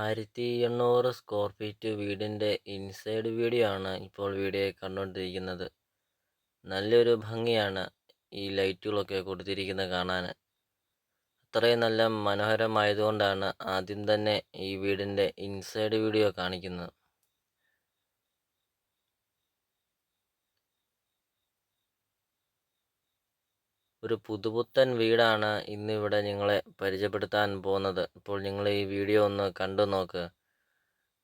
1800 square feet വീടിൻ്റെ inside video ആണ് ഇപ്പോൾ വീഡിയോ കണ്ടുകൊണ്ടിരിക്കുന്നത്. നല്ലൊരു ഭംഗിയാണ് ഈ ലൈറ്റുകളൊക്കെ കൊടുത്തിരിക്കുന്നത് കാണാൻ. അത്രയും നല്ല മനോഹരമായതുകൊണ്ടാണ് ആദ്യം തന്നെ ഈ വീടിൻ്റെ ഇൻസൈഡ് വീഡിയോ കാണിക്കുന്നത്. ഒരു പുതുപുത്തൻ വീടാണ് ഇന്നിവിടെ നിങ്ങളെ പരിചയപ്പെടുത്താൻ പോകുന്നത്. ഇപ്പോൾ നിങ്ങൾ ഈ വീഡിയോ ഒന്ന് കണ്ടു നോക്ക്.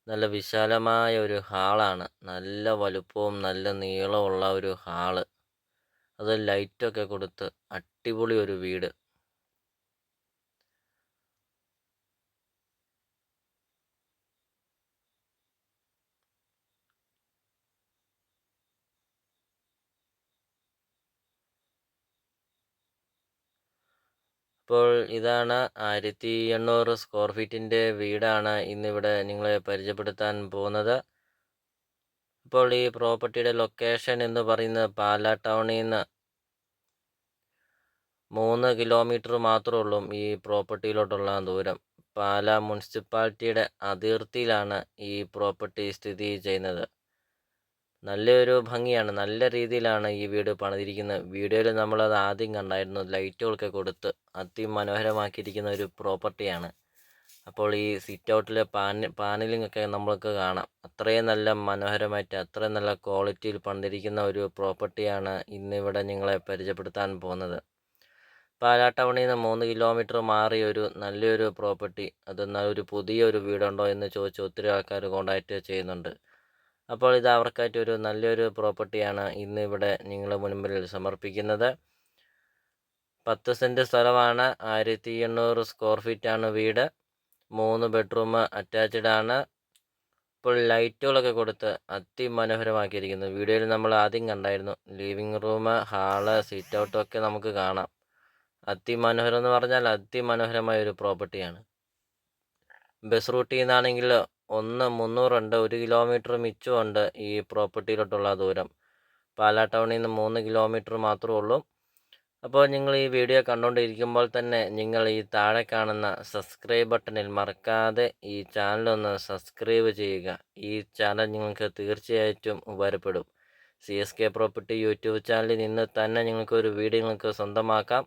നല്ല വിശാലമായ ഒരു ഹാളാണ്. നല്ല വലുപ്പവും നല്ല നീളമുള്ള ഒരു ഹാള്. അത് ലൈറ്റൊക്കെ കൊടുത്ത് അടിപൊളി ഒരു വീട്. അപ്പോൾ ഇതാണ് 1800 സ്ക്വയർ ഫീറ്റിൻ്റെ വീടാണ് ഇന്നിവിടെ നിങ്ങളെ പരിചയപ്പെടുത്താൻ പോകുന്നത്. ഇപ്പോൾ ഈ പ്രോപ്പർട്ടിയുടെ ലൊക്കേഷൻ എന്ന് പറയുന്നത് പാലാ ടൗണിൽ നിന്ന് 3 കിലോമീറ്റർ മാത്രമേ ഉള്ളൂ ഈ പ്രോപ്പർട്ടിയിലോട്ടുള്ള ദൂരം. പാലാ മുനിസിപ്പാലിറ്റിയുടെ അതിർത്തിയിലാണ് ഈ പ്രോപ്പർട്ടി സ്ഥിതി ചെയ്യുന്നത്. നല്ലൊരു ഭംഗിയാണ്. നല്ല രീതിയിലാണ് ഈ വീട് പണിതിരിക്കുന്നത്. വീഡിയോയിൽ നമ്മളത് ആദ്യം കണ്ടായിരുന്നു. ലൈറ്റുകളൊക്കെ കൊടുത്ത് അതിമനോഹരമാക്കിയിരിക്കുന്ന ഒരു പ്രോപ്പർട്ടിയാണ്. അപ്പോൾ ഈ സിറ്റ് ഔട്ടിലെ പാനലിംഗ് ഒക്കെ നമ്മൾക്ക് കാണാം. അത്രയും നല്ല മനോഹരമായിട്ട് അത്രയും നല്ല ക്വാളിറ്റിയിൽ പണിതിരിക്കുന്ന ഒരു പ്രോപ്പർട്ടിയാണ് ഇന്നിവിടെ നിങ്ങളെ പരിചയപ്പെടുത്താൻ പോകുന്നത്. പാലാ ടൗണിൽ നിന്ന് 3 കിലോമീറ്റർ മാറി ഒരു നല്ലൊരു പ്രോപ്പർട്ടി. അതെന്നാൽ ഒരു പുതിയൊരു വീടുണ്ടോ എന്ന് ചോദിച്ച് ഒത്തിരി ആൾക്കാർ കോൺടാക്റ്റ് ചെയ്യുന്നുണ്ട്. അപ്പോൾ ഇത് അവർക്കായിട്ട് ഒരു നല്ലൊരു പ്രോപ്പർട്ടിയാണ് ഇന്ന് ഇവിടെ നിങ്ങളുടെ മുൻപിൽ സമർപ്പിക്കുന്നത്. 10 സെൻറ്റ് സ്ഥലമാണ്. 1800 സ്ക്വയർ ഫീറ്റാണ് വീട്. 3 ബെഡ്റൂം അറ്റാച്ച്ഡ് ആണ്. ഇപ്പോൾ ലൈറ്റുകളൊക്കെ കൊടുത്ത് അതിമനോഹരമാക്കിയിരിക്കുന്നു. വീഡിയോയിൽ നമ്മൾ ആദ്യം കണ്ടായിരുന്നു. ലിവിങ് റൂം, ഹാള്, സിറ്റ് ഔട്ടൊക്കെ നമുക്ക് കാണാം. അതിമനോഹരം എന്ന് പറഞ്ഞാൽ അതിമനോഹരമായ ഒരു പ്രോപ്പർട്ടിയാണ്. ബസ് റൂട്ടിൽ നിന്നാണെങ്കിൽ 300 ഉണ്ട്. 1 കിലോമീറ്റർ മിച്ചമുണ്ട് ഈ പ്രോപ്പർട്ടിയിലോട്ടുള്ള ദൂരം. പാലാ ടൗണിൽ നിന്ന് 3 കിലോമീറ്റർ മാത്രമേ ഉള്ളൂ. അപ്പോൾ നിങ്ങൾ ഈ വീഡിയോ കണ്ടുകൊണ്ടിരിക്കുമ്പോൾ തന്നെ നിങ്ങൾ ഈ താഴെ കാണുന്ന സബ്സ്ക്രൈബ് ബട്ടണിൽ മറക്കാതെ ഈ ചാനലൊന്ന് സബ്സ്ക്രൈബ് ചെയ്യുക. ഈ ചാനൽ നിങ്ങൾക്ക് തീർച്ചയായിട്ടും ഉപകാരപ്പെടും. CSK പ്രോപ്പർട്ടി യൂട്യൂബ് ചാനലിൽ നിന്ന് തന്നെ നിങ്ങൾക്കൊരു വീഡിയോ നിങ്ങൾക്ക് സ്വന്തമാക്കാം.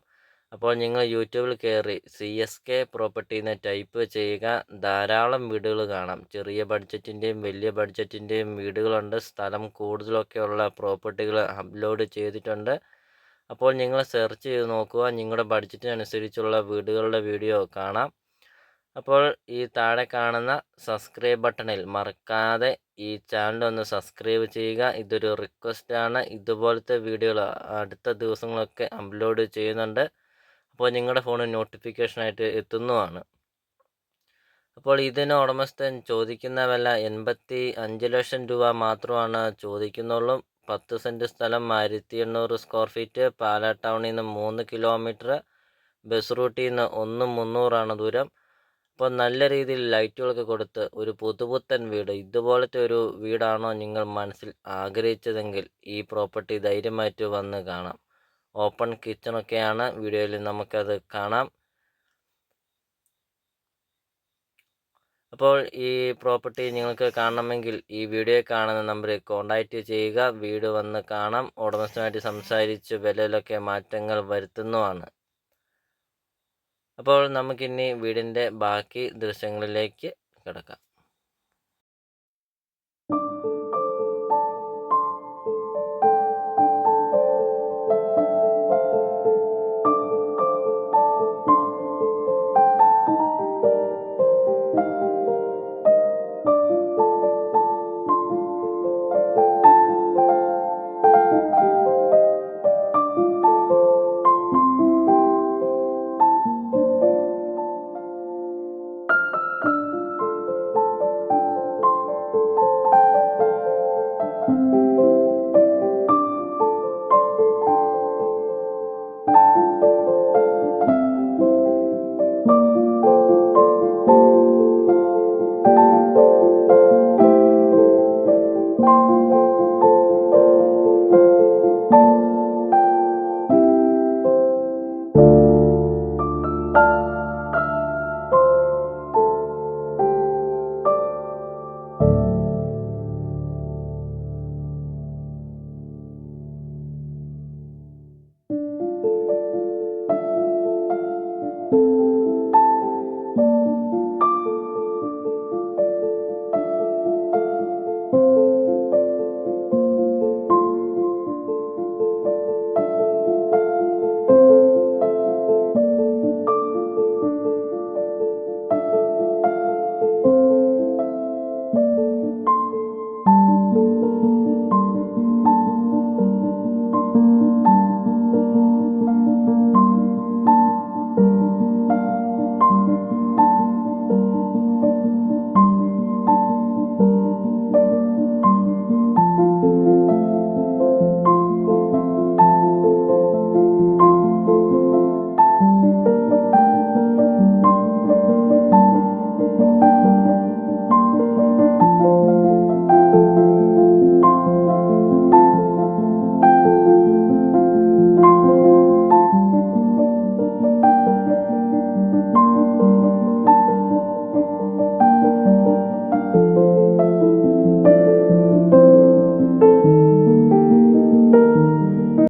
അപ്പോൾ നിങ്ങൾ യൂട്യൂബിൽ കയറി CSK പ്രോപ്പർട്ടി എന്ന് ടൈപ്പ് ചെയ്യുക. ധാരാളം വീടുകൾ കാണാം. ചെറിയ ബഡ്ജറ്റിൻ്റെയും വലിയ ബഡ്ജറ്റിൻ്റെയും വീടുകളുണ്ട്. സ്ഥലം കൂടുതലൊക്കെയുള്ള പ്രോപ്പർട്ടികൾ അപ്ലോഡ് ചെയ്തിട്ടുണ്ട്. അപ്പോൾ നിങ്ങൾ സെർച്ച് ചെയ്ത് നോക്കുക. നിങ്ങളുടെ ബഡ്ജറ്റിനനുസരിച്ചുള്ള വീടുകളുടെ വീഡിയോ കാണാം. അപ്പോൾ ഈ താഴെ കാണുന്ന സബ്സ്ക്രൈബ് ബട്ടണിൽ മറക്കാതെ ഈ ചാനലൊന്ന് സബ്സ്ക്രൈബ് ചെയ്യുക. ഇതൊരു റിക്വസ്റ്റാണ്. ഇതുപോലത്തെ വീഡിയോകൾ അടുത്ത ദിവസങ്ങളൊക്കെ അപ്ലോഡ് ചെയ്യുന്നുണ്ട്. അപ്പോൾ നിങ്ങളുടെ ഫോണിൽ നോട്ടിഫിക്കേഷനായിട്ട് എത്തുന്നതാണ്. അപ്പോൾ ഇതിന് ഉടമസ്ഥൻ ചോദിക്കുന്ന വില 85 ലക്ഷം രൂപ മാത്രമാണ് ചോദിക്കുന്നുള്ളൂ. 10 സെൻറ്റ് സ്ഥലം, 1800 സ്ക്വയർ ഫീറ്റ്, പാലാ ടൗണിൽ നിന്ന് 3 കിലോമീറ്റർ, ബസ് റൂട്ടിൽ നിന്ന് 300 ദൂരം. അപ്പോൾ നല്ല രീതിയിൽ ലൈറ്റുകളൊക്കെ കൊടുത്ത് ഒരു പുതുപുത്തൻ വീട്. ഇതുപോലത്തെ ഒരു വീടാണോ നിങ്ങൾ മനസ്സിൽ ആഗ്രഹിച്ചതെങ്കിൽ ഈ പ്രോപ്പർട്ടി ധൈര്യമായിട്ട് വന്ന് കാണാം. ഓപ്പൺ കിച്ചണൊക്കെയാണ്. വീഡിയോയിൽ നമുക്കത് കാണാം. അപ്പോൾ ഈ പ്രോപ്പർട്ടി നിങ്ങൾക്ക് കാണണമെങ്കിൽ ഈ വീഡിയോ കാണുന്ന നമ്പറിൽ കോൺടാക്റ്റ് ചെയ്യുക. വീട് വന്ന് കാണാം. ഉടമസ്ഥനുമായിട്ട് സംസാരിച്ച് വിലയിലൊക്കെ മാറ്റങ്ങൾ വരുത്തുന്നതാണ്. അപ്പോൾ നമുക്കിനി വീടിൻ്റെ ബാക്കി ദൃശ്യങ്ങളിലേക്ക് കിടക്കാം.